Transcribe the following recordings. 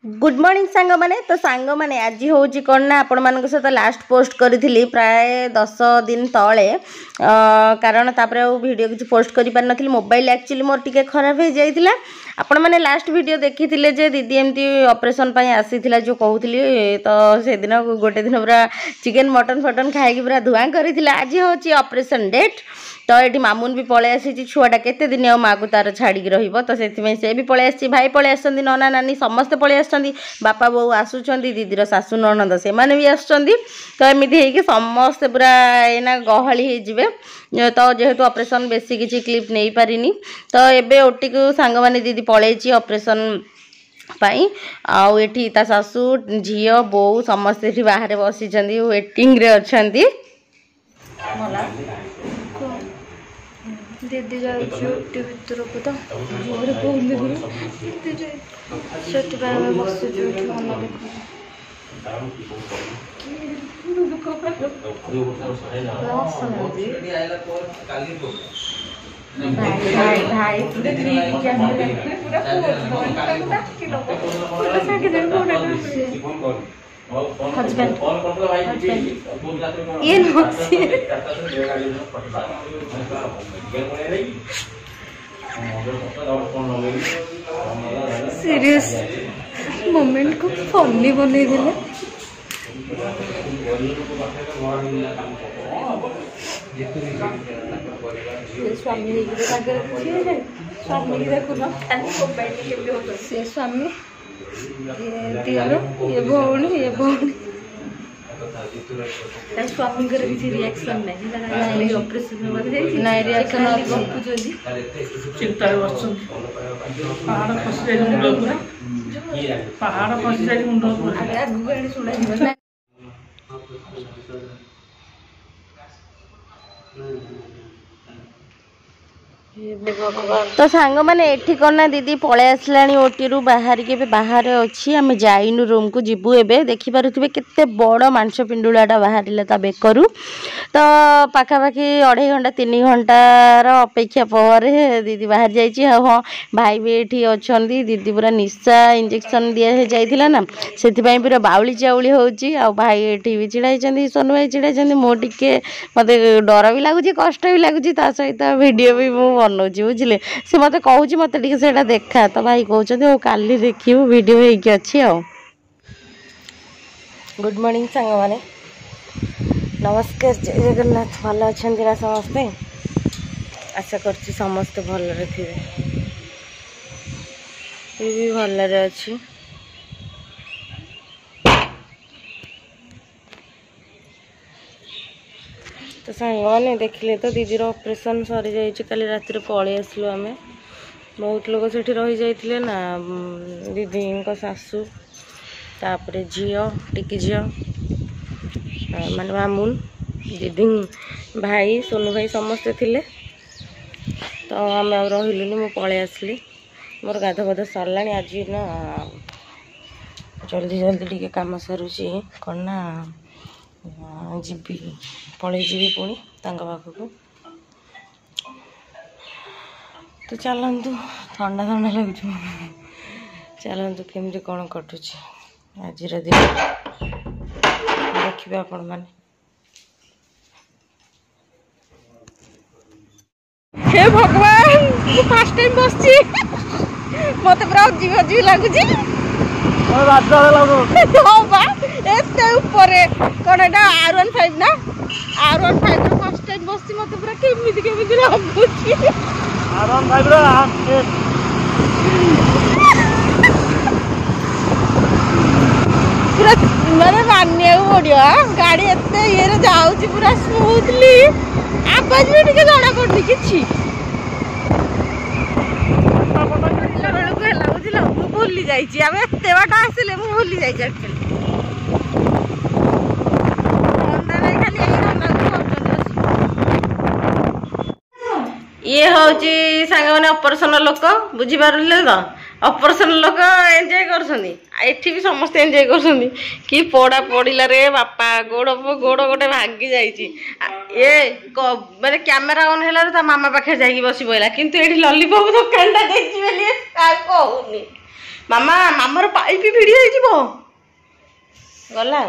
Good morning सांग माने तो सांग माने आज हूँ कौन ना आपण मान सहित लास्ट पोस्ट करी प्राय 10 दिन तले कारण तापर वीडियो किसी पोस्ट कर पार नी मोबाइल एक्चुअली मोर टिके खराब हो जाइए आपण मैंने लास्ट वीडियो देखी जे दीदी एमती ऑपरेशन आसी जो कहूली तो से दिन गोटे दिन पूरा चिकेन मटन फटन खाई पूरा धुआं करी आज हूँ ऑपरेशन डेट तो ये मामुन भी पलि आसी छुआटा केते दिन माँ को तार छाड़ी रही तो से भी पलि आसी भाई पलि आस नना नानी समस्ते पलि आस बापा बो आसुच्च दीदीर सासू ननद से माने भी आस तो एमती हो समस्ते पूरा एना गहली हो तो जेहेतु ऑपरेशन बेसी किसी क्लिप नहीं पारिनी तो एबे ओटी को सांग माने दीदी पलैची ऑपरेशन पाई आउ एठी ता सासू झियो बो समस्ते एठी बाहर बसी वेटिंग रे अछंती दीदी जाऊटी भर को तो जोर बोल से बस मन भाई भाई हस्बैंड ये सीरियस मोमेंट को फनी बने दिले स्वामी स्वामी देखुन से स्वामी ये भौणी स्वामी किसी रिएक्शन नहीं ऑपरेशन नहीं रिएक्शन चिंता पहाड़ खसी मुंड पहाड़ खसी मुंड तो सांग मैंने एठी करना दीदी पलै आसला ओटी रु बाहर के बाहर अच्छी आम जाइनु रूम को जीवु एबे देखि पारुथिबे केते बड़ मांस पिंडुलाटा बाहरिला ता बेकरू तो पाखापाखि 2.5 घंटा 3 घंटार अपेक्षा पर दीदी बाहर जाइए हाँ भाई भी ये अच्छा दीदी पूरा निशा इंजेक्शन दिया जाइला ना से पूरा बाउली चाउली होची आ भाई ये भी चिड़ाई सोनू भाई चिड़ाई मोटे मत डर भी लगुच कष्ट भी लगुच सहित वीडियो भी मुझे बनाऊँगी बुझे से मत कहूँ मत से देखा तो भाई कहते काली देखू वीडियो होगी अच्छी आ गुड मॉर्निंग सांग माने नमस्कार जय जगन्नाथ भल अच्छा ना समस्ते आशा करছি समस्ते भलरे थे भी भलरे अच्छी तो सांग मैंने देखिले तो दीदीर ऑपरेशन सरी जाइए काली रात पलि आसलु आम बहुत लोग से रही जाइए ना दीदी सासू तापर झील टिकी झील माने मामुन दीदी भाई सोनू भाई समस्ते थिले तो आम रही मु पलि आसली मोर गाध बाध सरला आज ना जल्दी जल्दी टी कम सरुची कौन ना जीवी पलि जीवी पुणी पाखक तो चलतु ठंडा ठंडा लगुच चलतु केमती कौन कटुच आज दिन देखिए आपण मैंने हे भगवान फर्स्ट टाइम बस मत पूरा अजीब अजीब लगुच कौन एटा R15 ना R15 फर्स्ट टाइम बस मत पूरा केमिति केमिति लगुच R15 पूरा मैंने मानिया पड़ो गाड़ी एत ये जाऊँगी पूरा स्मूथली आवाज भी टे जना पड़नी कि भूली जाइए बाट आसिले भूली जाइए ये हूँ सांग मैंने ऑपरेशन लोक बुझीपारे तो ऑपरेशन लोक एंजॉय कर भी समस्त एंजॉय कर कि पड़ा पड़ा रे बापा गोड़ गोड़ गोटे भांगी जाए माने कैमेरा ऑन है मामा पाखे जाकि बस पड़ा किंतु ये लॉलीपॉप दुकान कहूनी मामा मामार पाइप भिड़ी ଗଲା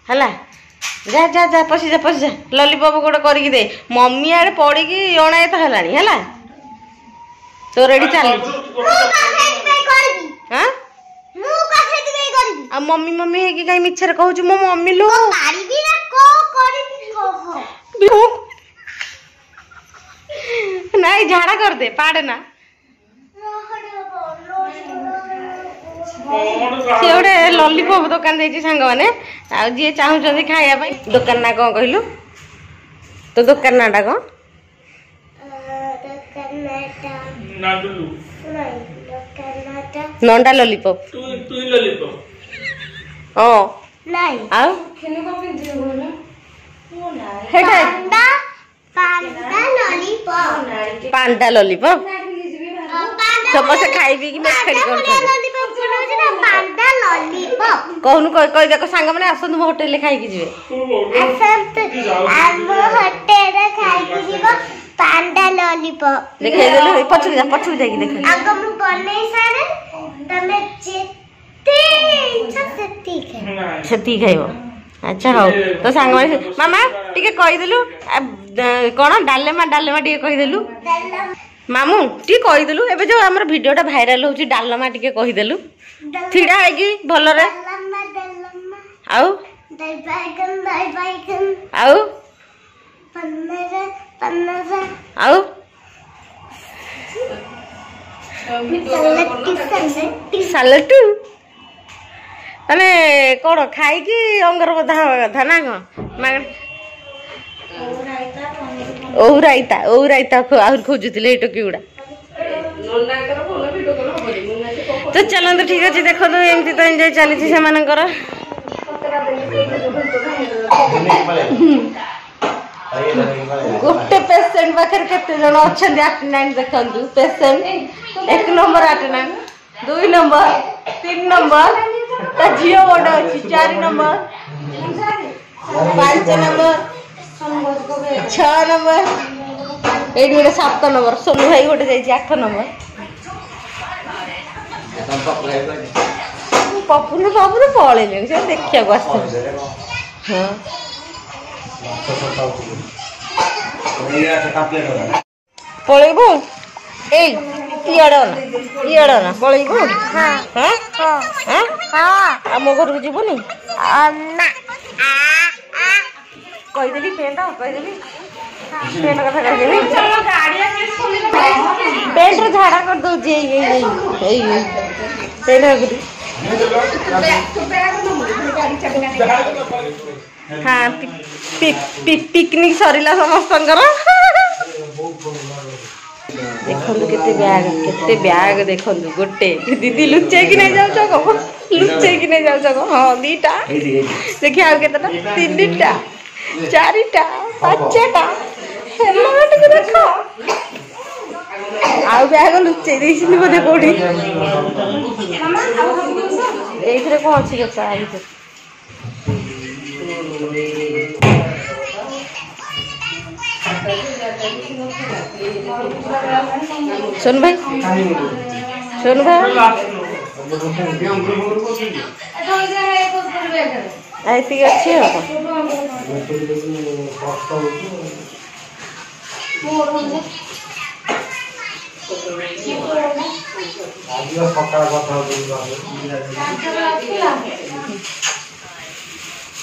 ହେଲା ଯା ଯା ଯା ପଶିଯା ପଶିଯା ଲଲିପପ ଗୋଟେ କରିକି ଦେ ମମି ଆଡେ ପଡିକି ଅଣାୟତ ହେଲାଣି ହେଲା ତୋର ଏଠି ଚାଲ ଆଉ ମମି ମମି ହେଇକି କାଇଁ ମିଛରେ କହୁଛୁ ମୋ ମମି ଲୁ ନାଇଁ ଝାଡା କରିଦେ ପାଡେ ନା ସେ ଗୋଟେ ଲଲିପପ ଦୋକାନ ଦେଇଛି ସାଙ୍ଗମାନେ ଆଉ ଯିଏ ଚାହୁଁଛନ୍ତି ଖାଇବା ପାଇଁ ଦୋକାନ ନା କଣ କହିଲୁ ତୋ ଦୋକାନ ନାଟା କଣ ନଣ୍ଡା ଲଲିପପ ହଁ ଆଉ ପାଣ୍ଡା ଲଲିପପ ସମସ୍ତେ ଖାଇ ପିଇକି ମେଖାଡି କରୁଛନ୍ତି କହୁନୁ କହି ଦେଖ ସାଙ୍ଗମାନେ ଆସନ୍ତୁ ମୋ ହୋଟେଲରେ ଖାଇକି ଯିବେ ପାଣ୍ଡା ଲଲିପପ ଦେଖେଇଦେଲୁ ପଛକୁ ଯାଇକି ଦେଖ ଆଗ ମୁଁ ବନେଇ ସାରେ ତମେ ଯେତେ ଇଚ୍ଛା ସେତିକି ଖାଇବ ଆଚ୍ଛା ହଉ ତ ସାଙ୍ଗମାନେ ମାମା ଟିକେ କହିଦେଲୁ କଣ ଡାଲେମା ଟିକେ କହିଦେଲୁ ମାମୁଁ ଟିକେ କହିଦେଲୁ ଏବେ ଯୋଉ ଆମର ଭିଡିଓଟା ଭାଇରାଲ ହଉଛି ଡାଲମା ଟିକେ କହିଦେଲୁ ଛିଡା ହେଇକି ଭଲରେ ଆଉ ଆଉ ଆଉ ସାଲଟୁ ମାନେ କଣ ଖାଇକି ଅଙ୍ଗର ବଧା ହବା କଥା ନା କଣ ଓଉ ରାଇତା ଆହୁରି ଖୋଜୁଥିଲେ ଏଇ ଟୋକି ଗୁଡା ତ ଚାଲନ୍ତୁ ଠିକ ଅଛି ଦେଖନ୍ତୁ ଏମିତି ତ ଏନ୍ଜୟ ଚାଲିଛି ସେମାନଙ୍କର ଗୋଟେ ପେସେଣ୍ଟ ପାଖରେ କେତେ ଜଣ ଅଛନ୍ତି ଆଟେଣ୍ଡାଣ୍ଟ ଦେଖନ୍ତୁ patient 1 number attendant 2 number 3 number ତା ଝିଅ ଗୋଟେ ଅଛି 4 ନମ୍ବର 5 ନମ୍ବର 6 ନମ୍ବର ଏଇଠି ଗୋଟେ 7 ନମ୍ବର ସୋନୁ ଭାଇ ଗୋଟେ ଯାଇଛି 8 ନମ୍ବର ପପୁନ ପଳେଇଲେଣି ସେ ଦେଖିବାକୁ ଆସିଛନ୍ତି ହଁ ପଳେଇବୁ ଏଇ ଇଆଡେ ନା ପଳେଇବୁ ଆଉ ମୋ ଘରକୁ ଯିବୁନି କହିଦେବି ପେଣ୍ଟ କଥା କହିଦେବି ପେଣ୍ଟରେ ଝାଡା କରିଦଉଛି ଏଇ ହଁ ପିକନିକ ସରିଲା ସମସ୍ତଙ୍କର ଦେଖନ୍ତୁ କେତେ ବ୍ୟାଗ ଦେଖନ୍ତୁ ଗୋଟେ ଦିଦି ଲୁଚେଇକି ନେଇ ଯାଉଛ ହଁ 2ଟା ଦେଖି ଆଉ କେତେଟା 3ଟା 4ଟା 5ଟା ହେଲା ଟିକେ ଦେଖ ଆଉ ବ୍ୟାଗ ଲୁଚେଇ ଦେଇଛନ୍ତି ବୋଧେ କୋଉଠି ଏଇଥିରେ କଣ ଅଛି କେତେ सोनू भाई ऐसी अच्छी है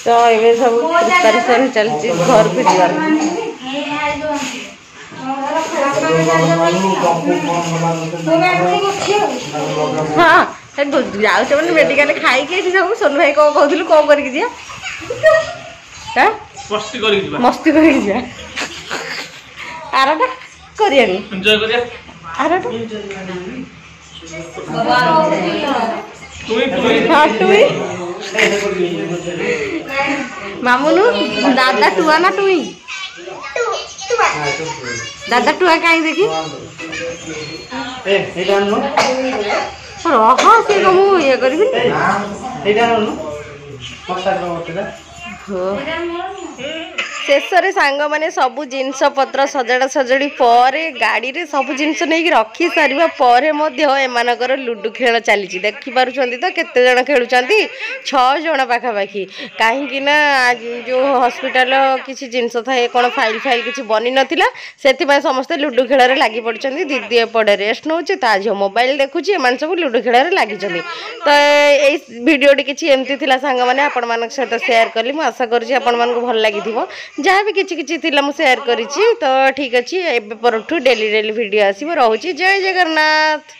तो ये सब प्रिपरेशन चलती घर को जीवार हाँ जाऊँ मैंने मेडिकल खाई सब सोनू भाई कौन कहूँ कौन कर मस्ती कर आरटा हाँ टुई मामुनु दादा टुआ ना टुई दादा टुआ कहीं देखी रह से कम ये कर शेष सांग मैंने सबू जिनस पत्र सजड़ा सजड़ी पर गाड़ी रे सब जिनस नहीं रखी सारिबा पर एमानकर लुडु खेल चली देखी पारुछंती तो केते जण खेलुछंती 6 जण पाखापाखि कहीं जो हॉस्पिटल किसी जिनस थाए कौन फाइल फाइल किसी बनी नथिला सेथिबाय समस्त लुडु खेल रे लागि पड़छंती दीदी एपटे रेस्ट नउछि ता झियो मोबाइल देखुछि एमान सब लुडु खेल रे लागि छथि तो ए वीडियोटी किछि एमती थिला सांग माने आपण मानक सहित शेयर करली मु आशा करछि आपण मानक भल लागिथिबो जहाँ भी किछि किछि थिला मु शेयर करिछि तो ठीक अछि एबे परठू डेली डेली वीडियो आसीबो रहउछि जय जगन्नाथ।